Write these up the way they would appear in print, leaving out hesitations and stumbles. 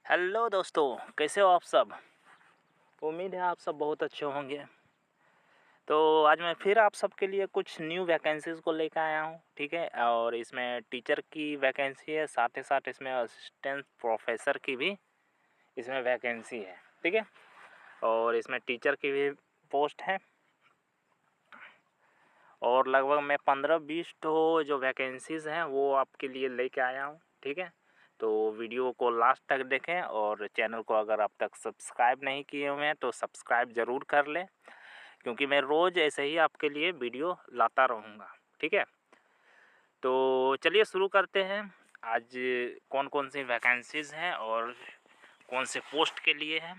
Hello दोस्तों, कैसे हो आप सब। उम्मीद है आप सब बहुत अच्छे होंगे। तो आज मैं फिर आप सबके लिए कुछ न्यू वैकेंसीज़ को लेकर आया हूँ, ठीक है। और इसमें टीचर की वैकेंसी है, साथ ही साथ इसमें असिस्टेंट प्रोफेसर की भी इसमें वैकेंसी है, ठीक है। और इसमें टीचर की भी पोस्ट है और लगभग मैं 15-20 तो जो वैकेंसीज़ हैं वो आपके लिए लेके आया हूँ, ठीक है। तो वीडियो को लास्ट तक देखें और चैनल को अगर अब तक सब्सक्राइब नहीं किए हुए हैं तो सब्सक्राइब ज़रूर कर लें, क्योंकि मैं रोज़ ऐसे ही आपके लिए वीडियो लाता रहूँगा, ठीक है। तो चलिए शुरू करते हैं। आज कौन कौन सी वैकेंसीज़ हैं और कौन से पोस्ट के लिए हैं।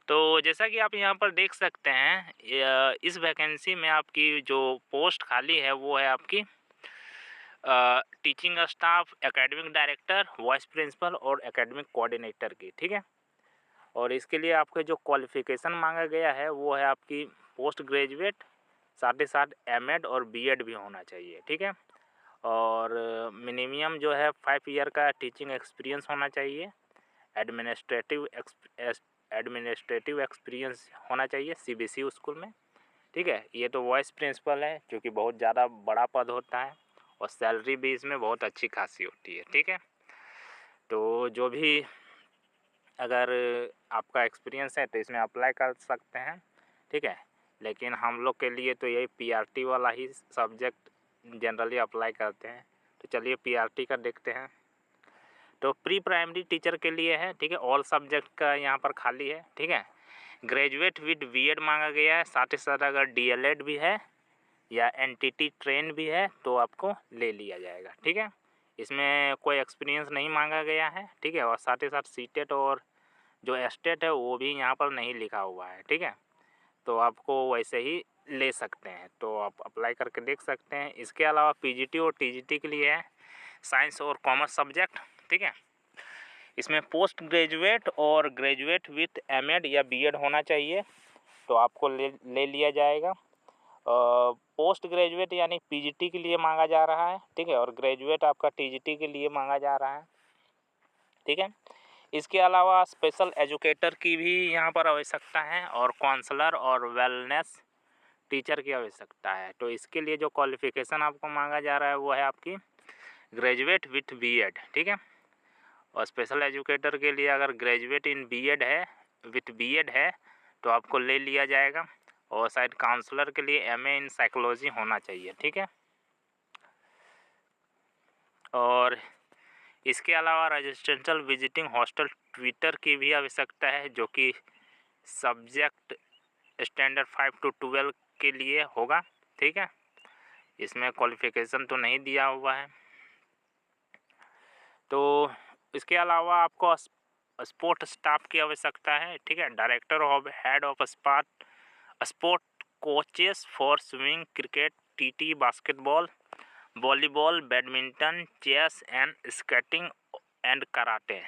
तो जैसा कि आप यहाँ पर देख सकते हैं, इस वैकेंसी में आपकी जो पोस्ट खाली है वो है आपकी teaching staff, academic director, vice principal और एकेडमिक कोऑर्डिनेटर की, ठीक है। और इसके लिए आपके जो क्वालिफ़िकेशन मांगा गया है वो है आपकी पोस्ट ग्रेजुएट, साथ ही साथ एमएड और बीएड भी होना चाहिए, ठीक है। और मिनिमम जो है 5 ईयर का टीचिंग एक्सपीरियंस होना चाहिए। एडमिनिस्ट्रेटिव एक्सपीरियंस होना चाहिए सीबीएसई स्कूल में, ठीक है। ये तो वाइस प्रिंसिपल है, जो कि बहुत ज़्यादा बड़ा पद होता है और सैलरी भी इसमें बहुत अच्छी खासी होती है, ठीक है। तो जो भी अगर आपका एक्सपीरियंस है तो इसमें अप्लाई कर सकते हैं, ठीक है। लेकिन हम लोग के लिए तो यही पीआरटी वाला ही सब्जेक्ट जनरली अप्लाई करते हैं। तो चलिए पीआरटी का देखते हैं। तो प्री प्राइमरी टीचर के लिए है, ठीक है। ऑल सब्जेक्ट का यहाँ पर खाली है, ठीक है। ग्रेजुएट विद बीएड मांगा गया है, साथ ही साथ अगर डीएलएड भी है या एनटीटी ट्रेन भी है तो आपको ले लिया जाएगा, ठीक है। इसमें कोई एक्सपीरियंस नहीं मांगा गया है, ठीक है। और साथ ही साथ सीटेट और जो एस्टेट है वो भी यहाँ पर नहीं लिखा हुआ है, ठीक है। तो आपको वैसे ही ले सकते हैं, तो आप अप्लाई करके देख सकते हैं। इसके अलावा पीजीटी और टीजीटी के लिए है साइंस और कॉमर्स सब्जेक्ट, ठीक है। इसमें पोस्ट ग्रेजुएट और ग्रेजुएट विथ एमएड या बीएड होना चाहिए, तो आपको ले लिया जाएगा। पोस्ट ग्रेजुएट यानी पीजीटी के लिए मांगा जा रहा है, ठीक है। और ग्रेजुएट आपका टीजीटी के लिए मांगा जा रहा है, ठीक है। इसके अलावा स्पेशल एजुकेटर की भी यहाँ पर आवश्यकता है और काउंसलर और वेलनेस टीचर की आवश्यकता है। तो इसके लिए जो क्वालिफ़िकेशन आपको मांगा जा रहा है वो है आपकी ग्रेजुएट विथ बीएड, ठीक है। और स्पेशल एजुकेटर के लिए अगर ग्रेजुएट इन बीएड है, विथ बीएड है, तो आपको ले लिया जाएगा। और शायद काउंसलर के लिए एमए इन साइकोलॉजी होना चाहिए, ठीक है। और इसके अलावा रेजिडेंशियल विजिटिंग हॉस्टल ट्विटर की भी आवश्यकता है, जो कि सब्जेक्ट स्टैंडर्ड 5 to 12 के लिए होगा, ठीक है। इसमें क्वालिफ़िकेशन तो नहीं दिया हुआ है। तो इसके अलावा आपको स्पोर्ट स्टाफ की आवश्यकता है, ठीक है। Director of head of sport coaches for swimming, cricket, TT, basketball, volleyball, badminton, chess and skating and karate.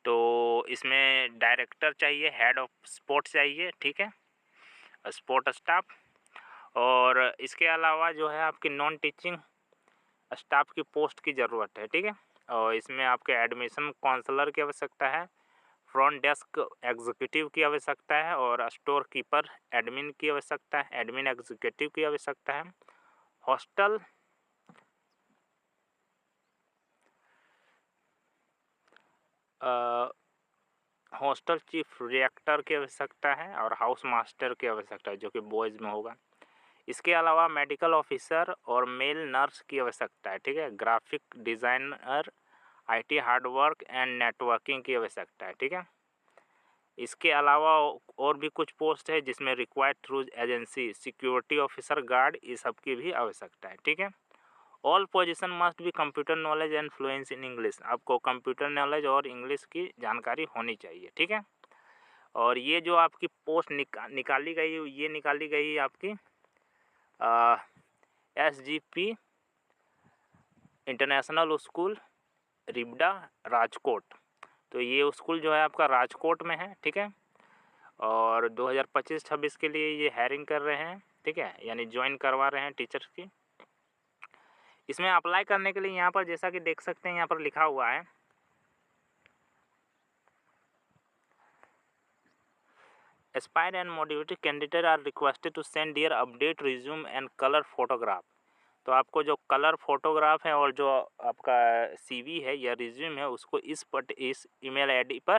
तो इसमें डायरेक्टर चाहिए, हेड ऑफ स्पोर्ट्स चाहिए, ठीक है, स्पोर्ट स्टाफ। और इसके अलावा जो है आपकी नॉन टीचिंग स्टाफ की पोस्ट की ज़रूरत है, ठीक है। और इसमें आपके एडमिशन काउंसलर की आवश्यकता है, फ्रंट डेस्क एग्जीक्यूटिव की आवश्यकता है और स्टोर कीपर एडमिन की आवश्यकता है, एडमिन एग्जीक्यूटिव की आवश्यकता है। हॉस्टल हॉस्टल चीफ रिएक्टर की आवश्यकता है और हाउस मास्टर की आवश्यकता है, जो कि बॉयज़ में होगा। इसके अलावा मेडिकल ऑफिसर और मेल नर्स की आवश्यकता है, ठीक है। Graphic designer, IT hard work and networking की आवश्यकता है, ठीक है। इसके अलावा और भी कुछ पोस्ट है जिसमें required through agency, security officer, guard, ये सब की भी आवश्यकता है, ठीक है। All position must be computer knowledge and fluency in English. आपको कंप्यूटर नॉलेज और इंग्लिश की जानकारी होनी चाहिए, ठीक है। और ये जो आपकी पोस्ट निकाली गई, ये निकाली गई आपकी SGP इंटरनेशनल स्कूल रिबडा राजकोट। तो ये स्कूल जो है आपका राजकोट में है, ठीक है। और 2025-26 के लिए ये हायरिंग कर रहे हैं, ठीक है, यानी ज्वाइन करवा रहे हैं टीचर्स की। इसमें अप्लाई करने के लिए यहाँ पर जैसा कि देख सकते हैं यहाँ पर लिखा हुआ है aspire and motivated candidate are requested to send their update resume and colour photograph. तो आपको जो कलर फोटोग्राफ है और जो आपका CV है या रिज्यूम है उसको इस ईमेल ID पर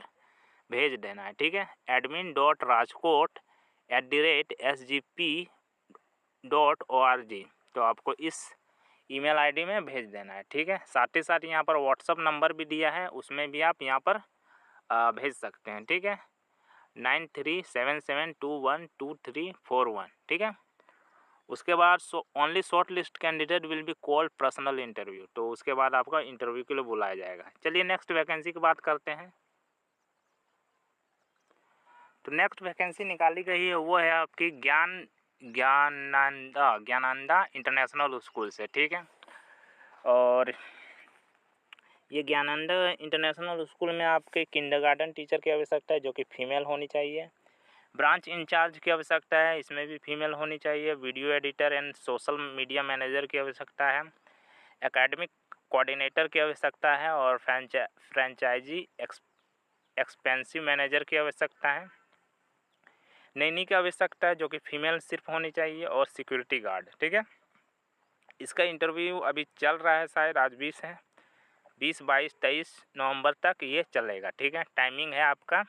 भेज देना है, ठीक है। admin.rajkot@sgp.org। तो आपको इस ईमेल ID में भेज देना है, ठीक है। साथ ही साथ यहाँ पर व्हाट्सअप नंबर भी दिया है, उसमें भी आप यहाँ पर भेज सकते हैं, ठीक है। 9377212341, ठीक है। उसके बाद only short list candidate will be called personal interview. तो उसके बाद आपका इंटरव्यू के लिए बुलाया जाएगा। चलिए नेक्स्ट वैकेंसी की बात करते हैं। तो नेक्स्ट वैकेंसी निकाली गई है वो है आपकी ज्ञानंदा इंटरनेशनल स्कूल से, ठीक है। और ये ज्ञानंदा इंटरनेशनल स्कूल में आपके किंडरगार्टन टीचर की आवश्यकता है जो कि फीमेल होनी चाहिए। ब्रांच इंचार्ज की आवश्यकता है, इसमें भी फीमेल होनी चाहिए। Video editor and social media manager की आवश्यकता है। एकेडमिक कोऑर्डिनेटर की आवश्यकता है और फ्रेंचाइजी एक्सपेंसिव मैनेजर की आवश्यकता है। नैनी की आवश्यकता है जो कि फीमेल सिर्फ होनी चाहिए और सिक्योरिटी गार्ड, ठीक है। इसका इंटरव्यू अभी चल रहा है, शायद आज 20 है, 20, 22, 23 नवंबर तक ये चलेगा, ठीक है। टाइमिंग है आपका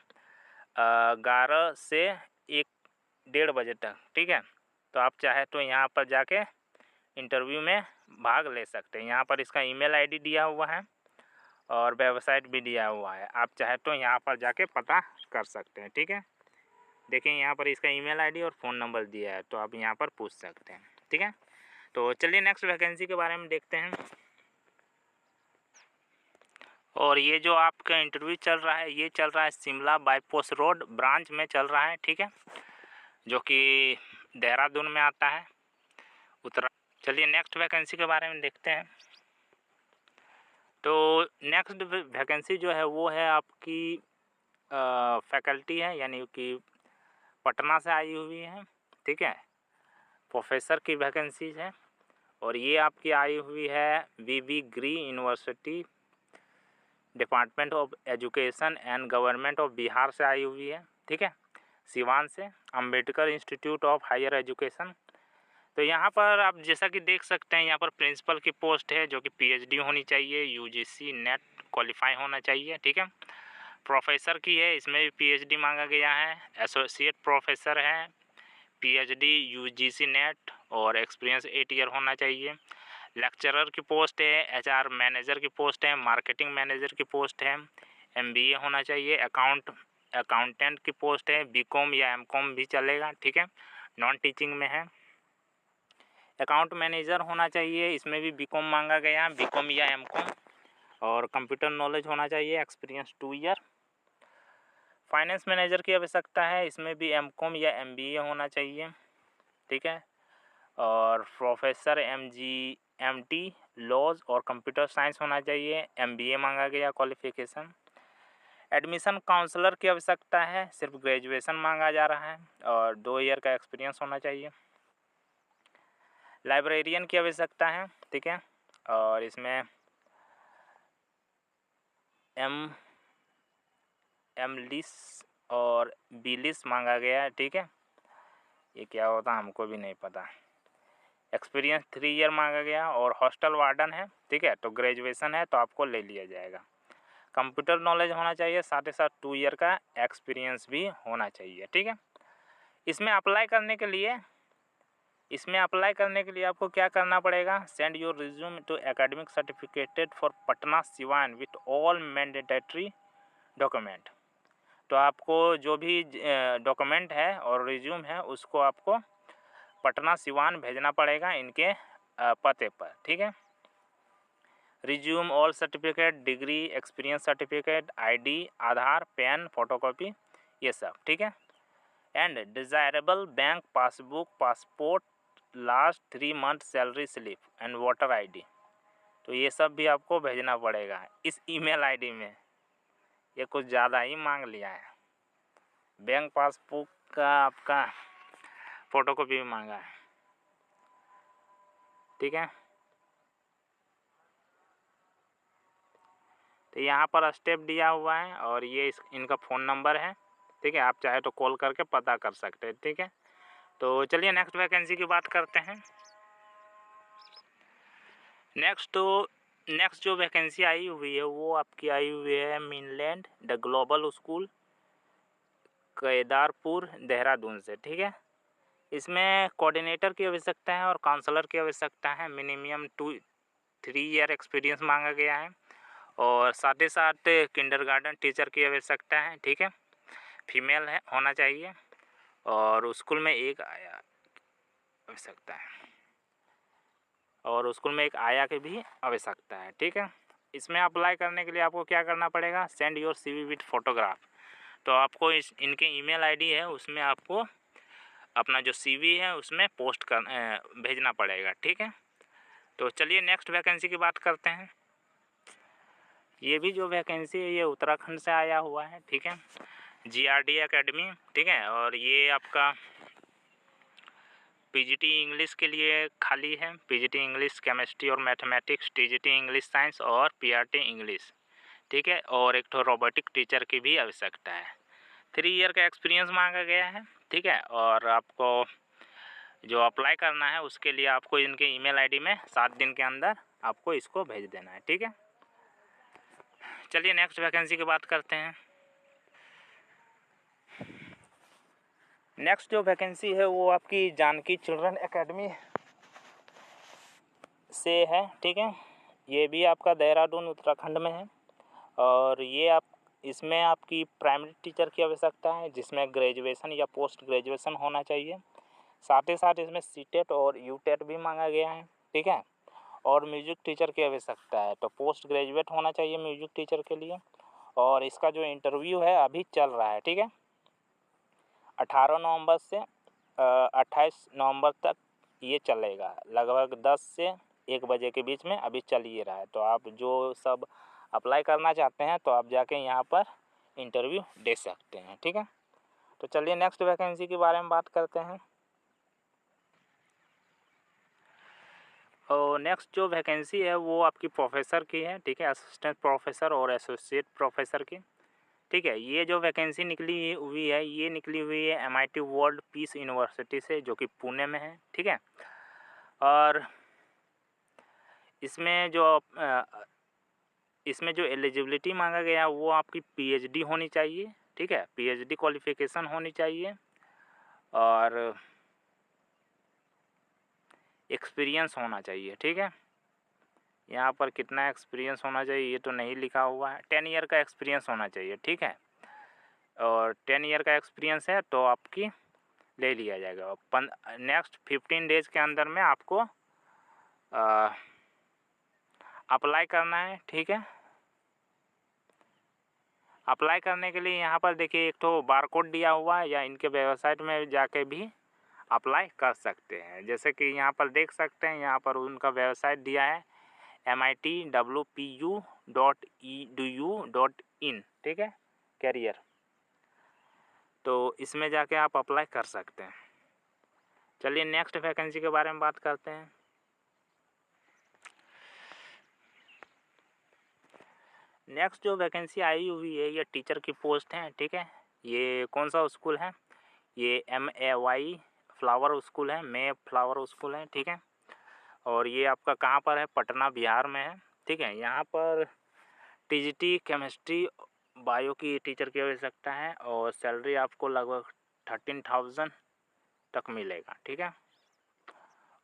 11 से 1-1:30 बजे तक, ठीक है। तो आप चाहे तो यहाँ पर जाके इंटरव्यू में भाग ले सकते हैं। यहाँ पर इसका ईमेल ID दिया हुआ है और वेबसाइट भी दिया हुआ है, आप चाहे तो यहाँ पर जाके पता कर सकते हैं, ठीक है। देखिए यहाँ पर इसका ईमेल ID और फ़ोन नंबर दिया है, तो आप यहाँ पर पूछ सकते हैं, ठीक है। तो चलिए नेक्स्ट वैकेंसी के बारे में देखते हैं। और ये जो आपका इंटरव्यू चल रहा है ये चल रहा है शिमला बाईपास रोड ब्रांच में चल रहा है, ठीक है, जो कि देहरादून में आता है, उत्तरा। चलिए नेक्स्ट वैकेंसी के बारे में देखते हैं। तो नेक्स्ट वैकेंसी जो है वो है आपकी फैकल्टी है, यानी कि पटना से आई हुई है, ठीक है। प्रोफेसर की वैकेंसीज है और ये आपकी आई हुई है VV Giri university department of education and government of Bihar से आई हुई है, ठीक है। सिवान से Ambedkar institute of higher education. तो यहाँ पर आप जैसा कि देख सकते हैं यहाँ पर प्रिंसिपल की पोस्ट है जो कि PhD होनी चाहिए, UGC नेट क्वालिफाई होना चाहिए, ठीक है। प्रोफेसर की है, इसमें भी PhD मांगा गया है। एसोसिएट प्रोफेसर है, PhD UGC नेट और एक्सपीरियंस 8 ईयर होना चाहिए। लेक्चरर की पोस्ट है, HR मैनेजर की पोस्ट है, मार्केटिंग मैनेजर की पोस्ट है, MBA होना चाहिए। अकाउंटेंट की पोस्ट है, BCom या MCom भी चलेगा, ठीक है, नॉन टीचिंग में है। अकाउंट मैनेजर होना चाहिए, इसमें भी BCom मांगा गया है, BCom या MCom, और कंप्यूटर नॉलेज होना चाहिए, एक्सपीरियंस 2 ईयर। फाइनेंस मैनेजर की आवश्यकता है, इसमें भी MCom या MBA होना चाहिए, ठीक है। और प्रोफेसर MT लॉज और कंप्यूटर साइंस होना चाहिए, MBA मांगा गया क्वालिफिकेशन। एडमिशन काउंसलर की आवश्यकता है, सिर्फ ग्रेजुएशन मांगा जा रहा है और 2 ईयर का एक्सपीरियंस होना चाहिए। लाइब्रेरियन की आवश्यकता है, ठीक है, और इसमें MLIS और BLIS मांगा गया है, ठीक है। ये क्या होता है हमको भी नहीं पता। एक्सपीरियंस 3 ईयर मांगा गया और हॉस्टल वार्डन है, ठीक है, तो ग्रेजुएशन है तो आपको ले लिया जाएगा। कंप्यूटर नॉलेज होना चाहिए, साथ ही साथ 2 ईयर का एक्सपीरियंस भी होना चाहिए, ठीक है। इसमें अप्लाई करने के लिए आपको क्या करना पड़ेगा? Send your resume to academic certificated for Patna Siwan with all mandatory document. तो आपको जो भी डॉक्यूमेंट है और रिज्यूम है उसको आपको पटना सिवान भेजना पड़ेगा इनके पते पर, ठीक है। Resume, all certificate, degree, experience certificate, ID, आधार, पैन, फोटोकॉपी, ये सब, ठीक है। And desirable bank passbook, passport, last 3 month salary slip and voter ID। तो ये सब भी आपको भेजना पड़ेगा इस ईमेल ID में। ये कुछ ज़्यादा ही मांग लिया है। बैंक पासबुक का आपका फ़ोटोकॉपी भी मांगा है, ठीक है। तो यहाँ पर स्टेप दिया हुआ है और ये इनका फ़ोन नंबर है, ठीक है, आप चाहे तो कॉल करके पता कर सकते हैं, ठीक है। तो चलिए नेक्स्ट वैकेंसी की बात करते हैं। नेक्स्ट जो वैकेंसी आई हुई है वो आपकी आई हुई है mainland the global school, Kedarpur, Dehradun से, ठीक है। इसमें कोऑर्डिनेटर की आवश्यकता है और काउंसलर की आवश्यकता है। मिनिमम 2-3 ईयर एक्सपीरियंस मांगा गया है और साथ ही साथ किंडरगार्टन टीचर की आवश्यकता है, ठीक है। फीमेल है होना चाहिए और स्कूल में एक आया आवश्यकता है और स्कूल में एक आया की भी आवश्यकता है, ठीक है। इसमें अप्लाई करने के लिए आपको क्या करना पड़ेगा, send your CV with photograph. तो आपको इनके ईमेल आईडी है, उसमें आपको अपना जो CV है उसमें पोस्ट कर भेजना पड़ेगा, ठीक है। तो चलिए नेक्स्ट वैकेंसी की बात करते हैं। ये भी जो वैकेंसी है ये उत्तराखंड से आया हुआ है, ठीक है। GRD एकेडमी, ठीक है। और ये आपका PGT इंग्लिश के लिए खाली है। PGT इंग्लिश केमिस्ट्री और मैथमेटिक्स, TGT इंग्लिश साइंस और PRT इंग्लिश, ठीक है। और एक तो रोबोटिक टीचर की भी आवश्यकता है। 3 ईयर का एक्सपीरियंस मांगा गया है, ठीक है। और आपको जो अप्लाई करना है उसके लिए आपको इनके ईमेल आईडी में 7 दिन के अंदर आपको इसको भेज देना है, ठीक है। चलिए नेक्स्ट वैकेंसी की बात करते हैं। नेक्स्ट जो वैकेंसी है वो आपकी जानकी चिल्ड्रन एकेडमी से है, ठीक है। ये भी आपका देहरादून उत्तराखंड में है और ये इसमें आपकी प्राइमरी टीचर की आवश्यकता है जिसमें ग्रेजुएशन या पोस्ट ग्रेजुएशन होना चाहिए। साथ ही साथ इसमें CTET और UTET भी मांगा गया है, ठीक है। और म्यूजिक टीचर की आवश्यकता है, तो पोस्ट ग्रेजुएट होना चाहिए म्यूजिक टीचर के लिए। और इसका जो इंटरव्यू है अभी चल रहा है, ठीक है। 18 नवंबर से 28 नवंबर तक ये चलेगा, लगभग 10 से 1 बजे के बीच में अभी चल ही रहा है। तो आप जो सब अप्लाई करना चाहते हैं तो आप जाके यहाँ पर इंटरव्यू दे सकते हैं, ठीक है। तो चलिए नेक्स्ट वैकेंसी के बारे में बात करते हैं। और नेक्स्ट जो वैकेंसी है वो आपकी प्रोफेसर की है, ठीक है। असिस्टेंट प्रोफेसर और एसोसिएट प्रोफेसर की, ठीक है। ये जो वैकेंसी निकली हुई है ये निकली हुई है MIT वर्ल्ड पीस यूनिवर्सिटी से, जो कि पुणे में है, ठीक है। और इसमें जो एलिजिबिलिटी मांगा गया वो आपकी PhD होनी चाहिए, ठीक है। PhD क्वालिफिकेशन होनी चाहिए और एक्सपीरियंस होना चाहिए, ठीक है। यहाँ पर कितना एक्सपीरियंस होना चाहिए ये तो नहीं लिखा हुआ है। 10 ईयर का एक्सपीरियंस होना चाहिए, ठीक है। और 10 ईयर का एक्सपीरियंस है तो आपकी ले लिया जाएगा। नेक्स्ट 15 डेज के अंदर में आपको अप्लाई करना है, ठीक है। अप्लाई करने के लिए यहाँ पर देखिए एक तो बारकोड दिया हुआ है, या इनके वेबसाइट में जाके भी अप्लाई कर सकते हैं। जैसे कि यहाँ पर देख सकते हैं, यहाँ पर उनका वेबसाइट दिया है mitwpu.edu.in, ठीक है, कैरियर। तो इसमें जाके आप अप्लाई कर सकते हैं। चलिए नेक्स्ट वैकेंसी के बारे में बात करते हैं। नेक्स्ट जो वैकेंसी आई हुई है ये टीचर की पोस्ट है, ठीक है। ये कौन सा स्कूल है, ये MAY फ्लावर स्कूल है, मे फ्लावर स्कूल है, ठीक है। और ये आपका कहाँ पर है, पटना बिहार में है, ठीक है। यहाँ पर TGT केमिस्ट्री बायो की टीचर की आवश्यकता है और सैलरी आपको लगभग 13,000 तक मिलेगा, ठीक है।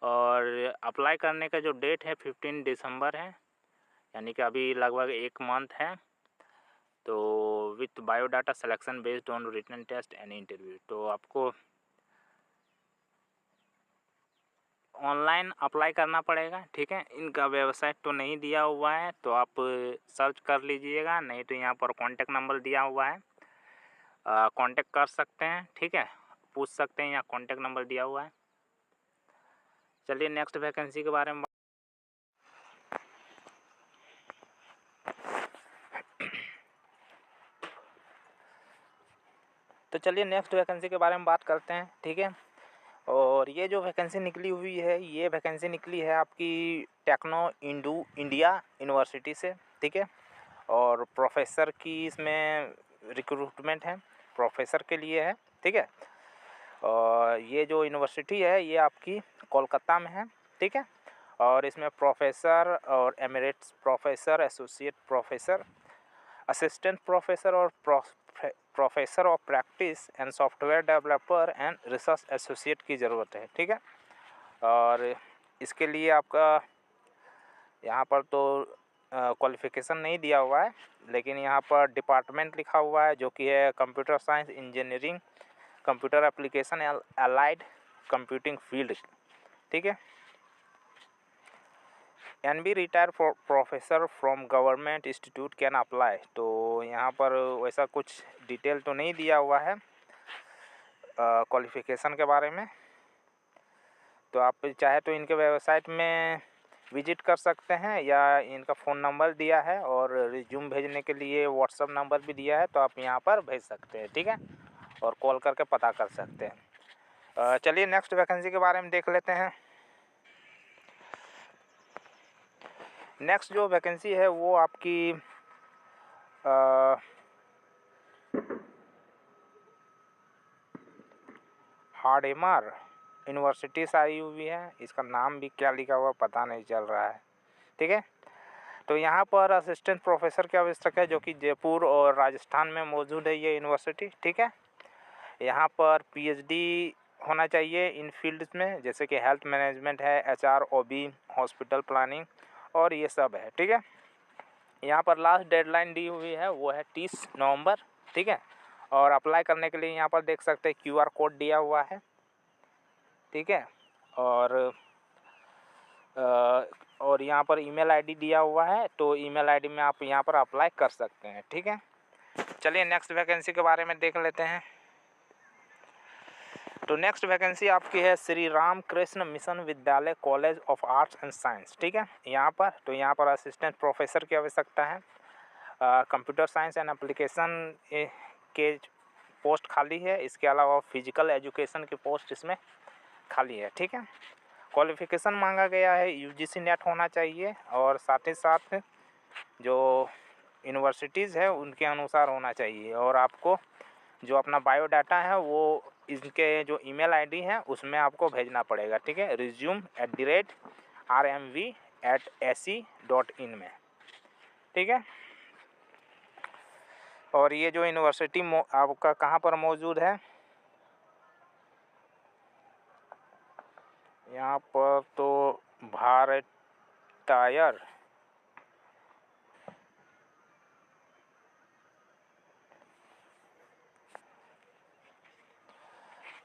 और अप्लाई करने का जो डेट है 15 दिसंबर है, यानी कि अभी लगभग 1 मंथ है। तो with biodata selection based on written test and interview, तो आपको ऑनलाइन अप्लाई करना पड़ेगा, ठीक है। इनका वेबसाइट तो नहीं दिया हुआ है तो आप सर्च कर लीजिएगा, नहीं तो यहाँ पर कॉन्टैक्ट नंबर दिया हुआ है, कॉन्टैक्ट कर सकते हैं, ठीक है, पूछ सकते हैं, यहाँ कॉन्टैक्ट नंबर दिया हुआ है। चलिए नेक्स्ट वैकेंसी के बारे में तो चलिए नेक्स्ट वैकेंसी के बारे में बात करते हैं, ठीक है। और ये जो वैकेंसी निकली हुई है ये वैकेंसी निकली है आपकी टेक्नो इंडिया यूनिवर्सिटी से, ठीक है। और प्रोफेसर की इसमें रिक्रूटमेंट है प्रोफेसर के लिए है, ठीक है। और ये जो यूनिवर्सिटी है ये आपकी कोलकाता में है, ठीक है। और इसमें प्रोफेसर और emeritus professor, associate professor, assistant professor और professor of practice and software developer and research associate की ज़रूरत है, ठीक है। और इसके लिए आपका यहाँ पर तो क्वालिफ़िकेशन नहीं दिया हुआ है, लेकिन यहाँ पर डिपार्टमेंट लिखा हुआ है जो कि है computer science engineering, computer application allied computing field, ठीक है। N B retire professor from government institute can apply. तो यहाँ पर वैसा कुछ डिटेल तो नहीं दिया हुआ है क्वालिफ़िकेशन के बारे में। तो आप चाहे तो इनके वेबसाइट में विजिट कर सकते हैं, या इनका फ़ोन नंबर दिया है और रिज्यूम भेजने के लिए व्हाट्सअप नंबर भी दिया है, तो आप यहाँ पर भेज सकते हैं, ठीक है, और कॉल करके पता कर सकते हैं। चलिए नेक्स्ट वैकेंसी के बारे में देख लेते हैं। नेक्स्ट जो वैकेंसी है वो आपकी हार्डेमर यूनिवर्सिटी से आई हुई है। इसका नाम भी क्या लिखा हुआ पता नहीं चल रहा है, ठीक है। तो यहाँ पर असिस्टेंट प्रोफेसर की आवश्यकता है जो कि जयपुर और राजस्थान में मौजूद है ये यूनिवर्सिटी, ठीक है। यहाँ पर पीएचडी होना चाहिए इन फील्ड्स में, जैसे कि हेल्थ मैनेजमेंट है, एचआर, ओबी, हॉस्पिटल प्लानिंग और ये सब है, ठीक है। यहाँ पर लास्ट डेडलाइन दी हुई है वो है 30 नवंबर, ठीक है। और अप्लाई करने के लिए यहाँ पर देख सकते हैं QR कोड दिया हुआ है, ठीक है। और यहाँ पर ईमेल आईडी दिया हुआ है, तो ईमेल आईडी में आप यहाँ पर अप्लाई कर सकते हैं, ठीक है। चलिए नेक्स्ट वैकेंसी के बारे में देख लेते हैं। तो नेक्स्ट वैकेंसी आपकी है श्री राम कृष्ण मिशन विद्यालय college of arts and science, ठीक है। यहाँ पर असिस्टेंट प्रोफेसर की आवश्यकता है। कंप्यूटर साइंस एंड एप्लीकेशन के पोस्ट खाली है। इसके अलावा फिजिकल एजुकेशन की पोस्ट इसमें खाली है, ठीक है। क्वालिफ़िकेशन मांगा गया है UGC नेट होना चाहिए, और साथ ही साथ जो यूनिवर्सिटीज़ है उनके अनुसार होना चाहिए। और आपको जो अपना बायोडाटा है वो इनके जो ईमेल आईडी है उसमें आपको भेजना पड़ेगा, ठीक है, resume@rmv@ac.in में, ठीक है। और ये जो यूनिवर्सिटी आपका कहाँ पर मौजूद है, यहाँ पर तो भारत टायर,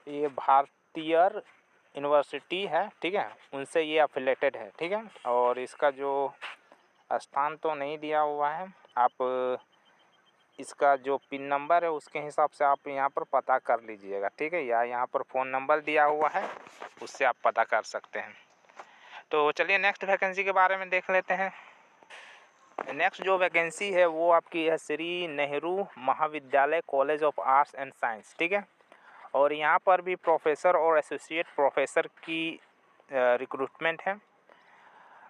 ये भारतीय यूनिवर्सिटी है, ठीक है, उनसे ये अफिलेटेड है, ठीक है। और इसका जो स्थान तो नहीं दिया हुआ है, आप इसका जो पिन नंबर है उसके हिसाब से आप यहाँ पर पता कर लीजिएगा, ठीक है, या यहाँ पर फ़ोन नंबर दिया हुआ है उससे आप पता कर सकते हैं। तो चलिए नेक्स्ट वैकेंसी के बारे में देख लेते हैं। नेक्स्ट जो वैकेंसी है वो आपकी है श्री नेहरू महाविद्यालय college of arts and science, ठीक है। और यहाँ पर भी प्रोफेसर और एसोसिएट प्रोफेसर की रिक्रूटमेंट है।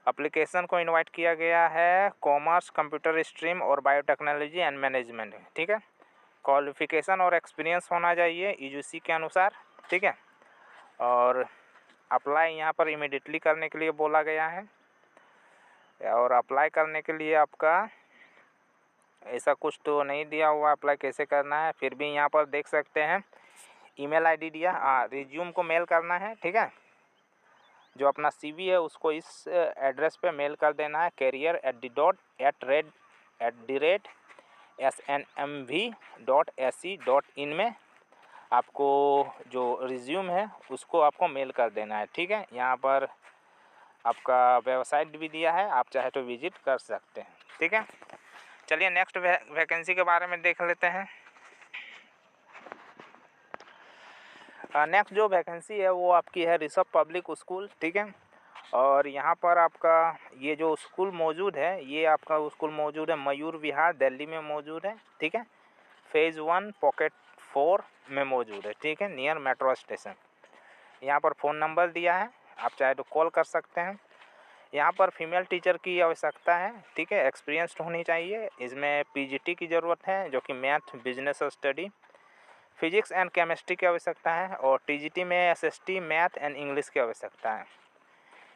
एप्लीकेशन को इनवाइट किया गया है कॉमर्स, कंप्यूटर स्ट्रीम और बायोटेक्नोलॉजी एंड मैनेजमेंट, ठीक है। क्वालिफ़िकेशन और एक्सपीरियंस होना चाहिए UGC के अनुसार, ठीक है। और अप्लाई यहाँ पर इमीडिएटली करने के लिए बोला गया है। और अप्लाई करने के लिए आपका ऐसा कुछ तो नहीं दिया हुआ अप्लाई कैसे करना है, फिर भी यहाँ पर देख सकते हैं ईमेल आईडी दिया, रिज्यूम को मेल करना है, ठीक है। जो अपना CV है उसको इस एड्रेस पे मेल कर देना है career@snmv.ac.in में। आपको जो रिज्यूम है उसको आपको मेल कर देना है, ठीक है। यहाँ पर आपका वेबसाइट भी दिया है, आप चाहे तो विजिट कर सकते हैं, ठीक है। चलिए नेक्स्ट वैकेंसी के बारे में देख लेते हैं। नेक्स्ट जो वैकेंसी है वो आपकी है ऋषभ पब्लिक स्कूल, ठीक है। और यहाँ पर आपका ये जो स्कूल मौजूद है ये आपका स्कूल मौजूद है मयूर विहार दिल्ली में मौजूद है, ठीक है। फेज़ 1 पॉकेट 4 में मौजूद है, ठीक है, नियर मेट्रो स्टेशन। यहाँ पर फ़ोन नंबर दिया है, आप चाहे तो कॉल कर सकते हैं। यहाँ पर फीमेल टीचर की आवश्यकता है, ठीक है, एक्सपीरियंस्ड होनी चाहिए। इसमें PGT की ज़रूरत है जो कि math business study physics and chemistry की आवश्यकता है और टीजीटी में एसएसटी मैथ एंड इंग्लिश की आवश्यकता है।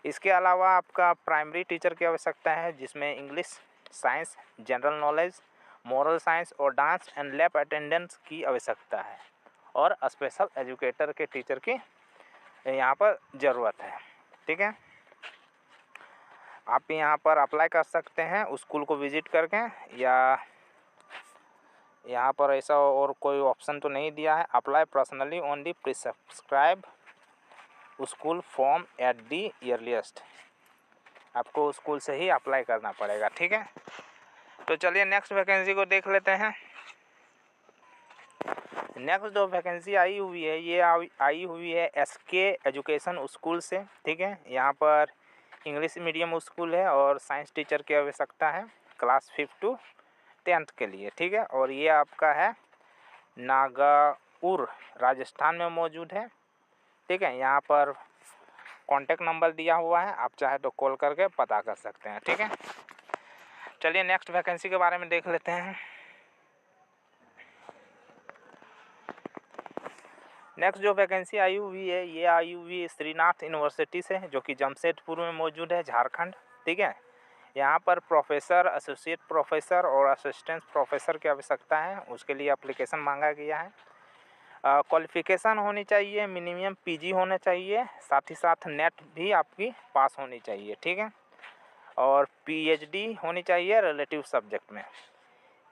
इसके अलावा आपका प्राइमरी टीचर की आवश्यकता है जिसमें English, science, general knowledge, moral science और डांस एंड लैब अटेंडेंस की आवश्यकता है और स्पेशल एजुकेटर के टीचर की यहाँ पर ज़रूरत है। ठीक है, आप यहाँ पर अप्लाई कर सकते हैं स्कूल को विज़िट करके, या यहाँ पर ऐसा और कोई ऑप्शन तो नहीं दिया है। Apply personally on the prescribe school form at the earliest, आपको स्कूल से ही अप्लाई करना पड़ेगा। ठीक है, तो चलिए नेक्स्ट वैकेंसी को देख लेते हैं। नेक्स्ट जो वैकेंसी आई हुई है ये आई हुई है एसके एजुकेशन स्कूल से। ठीक है, यहाँ पर इंग्लिश मीडियम स्कूल है और साइंस टीचर की आवश्यकता है क्लास 5 to 10th के लिए। ठीक है, और ये आपका है नागौर राजस्थान में मौजूद है। ठीक है, यहाँ पर कॉन्टेक्ट नंबर दिया हुआ है, आप चाहे तो कॉल करके पता कर सकते हैं। ठीक है, चलिए नेक्स्ट वैकेंसी के बारे में देख लेते हैं। नेक्स्ट जो वैकेंसी आई हुई है ये आई हुई है श्रीनाथ यूनिवर्सिटी से, जो कि जमशेदपुर में मौजूद है, झारखंड। ठीक है, यहाँ पर प्रोफेसर, एसोसिएट प्रोफेसर और असिस्टेंट प्रोफेसर की आवश्यकता है, उसके लिए एप्लीकेशन मांगा गया है। क्वालिफ़िकेशन होनी चाहिए, मिनिमम पीजी होना चाहिए, साथ ही साथ नेट भी आपकी पास होनी चाहिए। ठीक है, और पीएचडी होनी चाहिए रिलेटिव सब्जेक्ट में।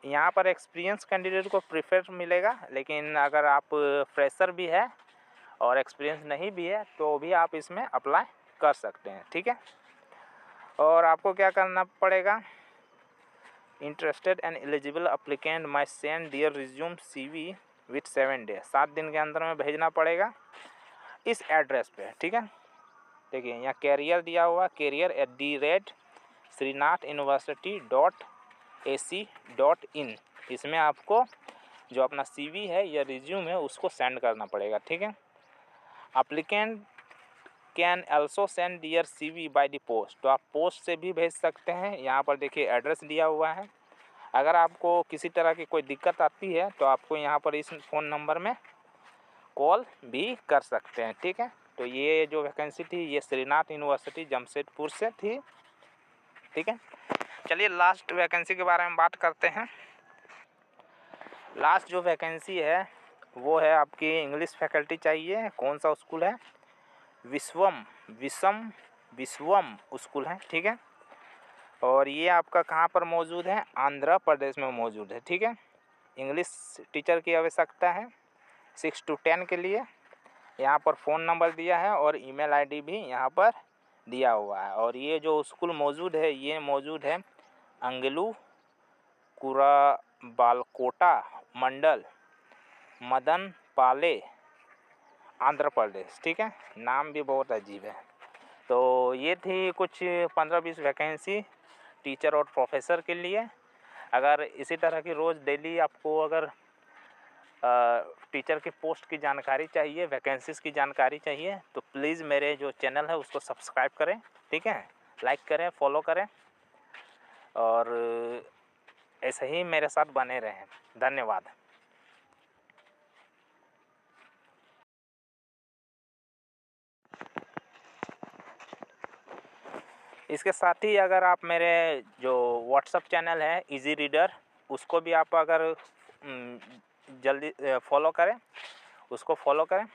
यहाँ पर एक्सपीरियंस कैंडिडेट को प्रेफर मिलेगा, लेकिन अगर आप फ्रेशर भी है और एक्सपीरियंस नहीं भी है तो भी आप इसमें अप्लाई कर सकते हैं। ठीक है, और आपको क्या करना पड़ेगा, interested and eligible applicant may send their resume CV with 7 days, 7 दिन के अंदर में भेजना पड़ेगा इस एड्रेस पे। ठीक है, देखिए यहाँ कैरियर दिया हुआ, career@srinathuniversity.ac.in, इसमें आपको जो अपना CV है या रिज्यूम है उसको सेंड करना पड़ेगा। ठीक है, applicant can also send their CV by the post, तो आप पोस्ट से भी भेज सकते हैं। यहाँ पर देखिए एड्रेस दिया हुआ है। अगर आपको किसी तरह की कोई दिक्कत आती है तो आपको यहाँ पर इस फ़ोन नंबर में कॉल भी कर सकते हैं। ठीक है, तो ये जो वैकेंसी थी ये श्रीनाथ यूनिवर्सिटी जमशेदपुर से थी। ठीक है, चलिए लास्ट वैकेंसी के बारे में बात करते हैं। लास्ट जो वैकेंसी है वो है आपकी इंग्लिश फैकल्टी चाहिए। कौन सा स्कूल है, विश्वम स्कूल है। ठीक है, और ये आपका कहाँ पर मौजूद है, आंध्र प्रदेश में मौजूद है। ठीक है, इंग्लिश टीचर की आवश्यकता है 6 to 10 के लिए। यहाँ पर फ़ोन नंबर दिया है और ईमेल आईडी भी यहाँ पर दिया हुआ है। और ये जो स्कूल मौजूद है ये मौजूद है अंगलू कुराबालकोटा मंडल, मदन पाले, आंध्र प्रदेश। ठीक है, नाम भी बहुत अजीब है। तो ये थी कुछ 15-20 वैकेंसी टीचर और प्रोफेसर के लिए। अगर इसी तरह की रोज़ डेली आपको अगर टीचर की पोस्ट की जानकारी चाहिए, वैकेंसीज़ की जानकारी चाहिए, तो प्लीज़ मेरे जो चैनल है उसको सब्सक्राइब करें। ठीक है, लाइक करें, फॉलो करें और ऐसे ही मेरे साथ बने रहें। धन्यवाद। इसके साथ ही अगर आप मेरे जो व्हाट्सएप चैनल है इजी रीडर, उसको भी आप अगर जल्दी फॉलो करें, उसको फॉलो करें।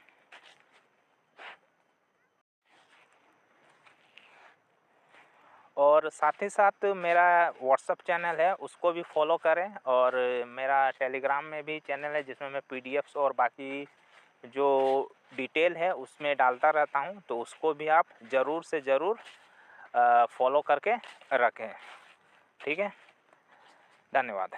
और साथ ही साथ मेरा व्हाट्सएप चैनल है उसको भी फॉलो करें, और मेरा टेलीग्राम में भी चैनल है जिसमें मैं PDFs और बाकी जो डिटेल है उसमें डालता रहता हूं, तो उसको भी आप ज़रूर से ज़रूर फॉलो करके रखें। ठीक है, धन्यवाद।